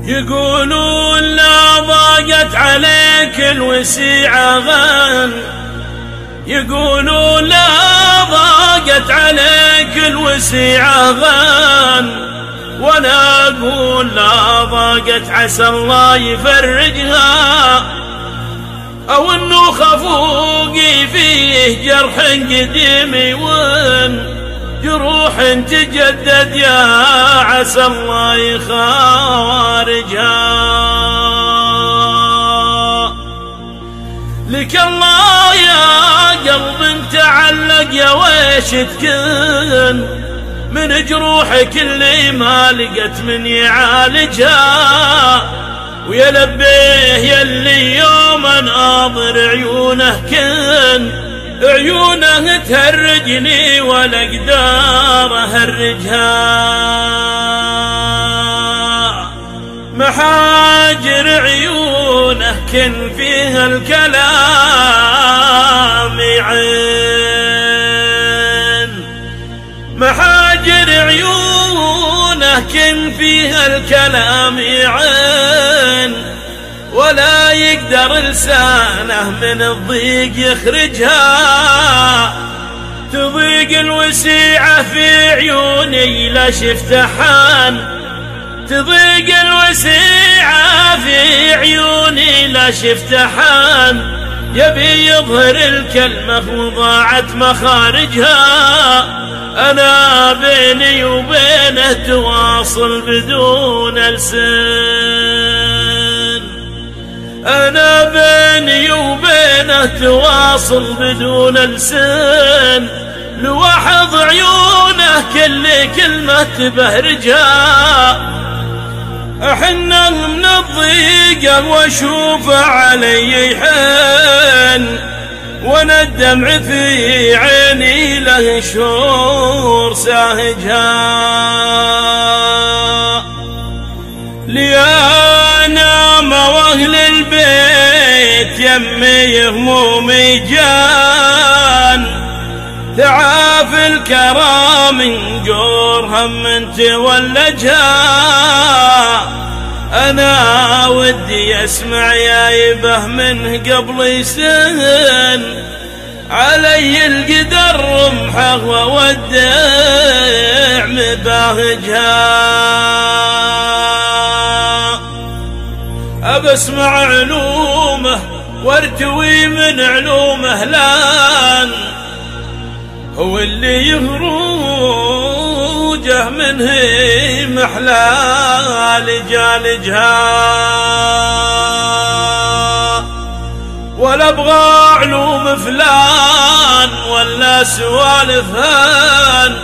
يقولون لا ضاقت عليك الوسيعة غن، يقولون لا ضاقت عليك الوسيعة غن، وانا اقول لا ضاقت عسى الله يفرجها، او انه خفوقي فيه جرح قديم يون، جروح تجدد يا عسى الله يخارجها. لك الله يا قلب تعلق يا ويش تكن، من جروحك اللي ما لقت من يعالجها، ويا لبيه يلي يوم اناظر عيونه كن، عيونه تهرجني ولا اقدر اهرجها. محاجر عيونه كن فيها الكلام يعين، محاجر عيونه كن فيها الكلام يعين، ولا يقدر لسانه من الضيق يخرجها. تضيق الوسيعة في عيوني لا شفت حان، تضيق الوسيعة في عيوني لا شفت حان، يبي يظهر الكلمة وضاعت مخارجها. أنا بيني وبينه تواصل بدون لسان، أنا بيني وبينه تواصل بدون لسان، لوحظ عيونه كل كلمة تبهرجها. أحن من الضيقة واشوفه علي يحن، وانا الدمع في عيني له شور ساهجها. ليانام واهل البيت يمي همومي جان، تعاف الكرام جور هم انت ولجها. أنا ودي أسمع يا يبه منه قبل يسن، علي القدر رمحه وودع مباهجها. أبسمع علومه وارتوي من علومه لان، هو اللي يهروجه منه محلال جالجها. ولا ابغى علوم فلان ولا سوالف هان،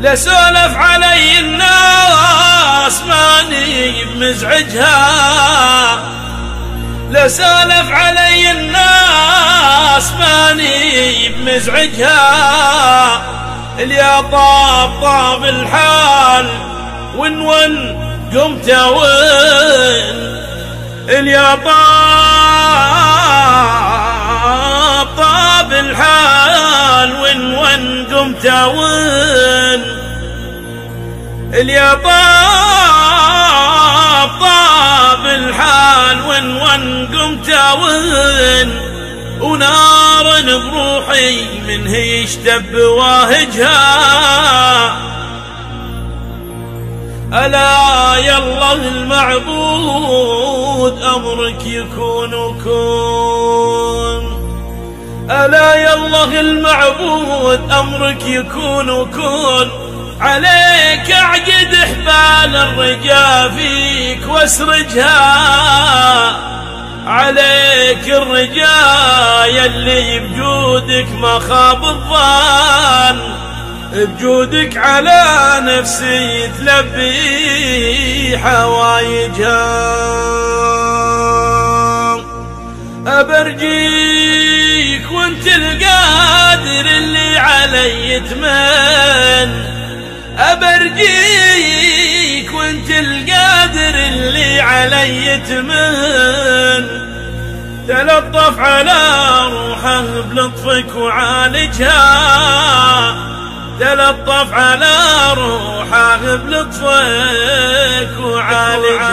لا سولف علي الناس ماني بمزعجها، لا سولف علي الناس ماني بمزعجها. اليا طاب الحال ون قمت وين، اليا طاب الحال ون قمت وين، اليا طاب الحال ون قمت وين، ونار بروحي من هي يشتب واهجها. ألا يالله المعبود أمرك يكون وكون، ألا يالله المعبود أمرك يكون وكون. عليك أعقد حبال الرجا فيك واسرجها، عليك الرجا يلي بجودك ما خاب الظان، بجودك على نفسي تلبي حوايجها. أبرجيك وانت القادر اللي علي يتمن، أبرجيك وانت القادر اللي علي يتمن. تلطف على روحه بلطفك وعالجها، تلطف على روحه بلطفك وعالج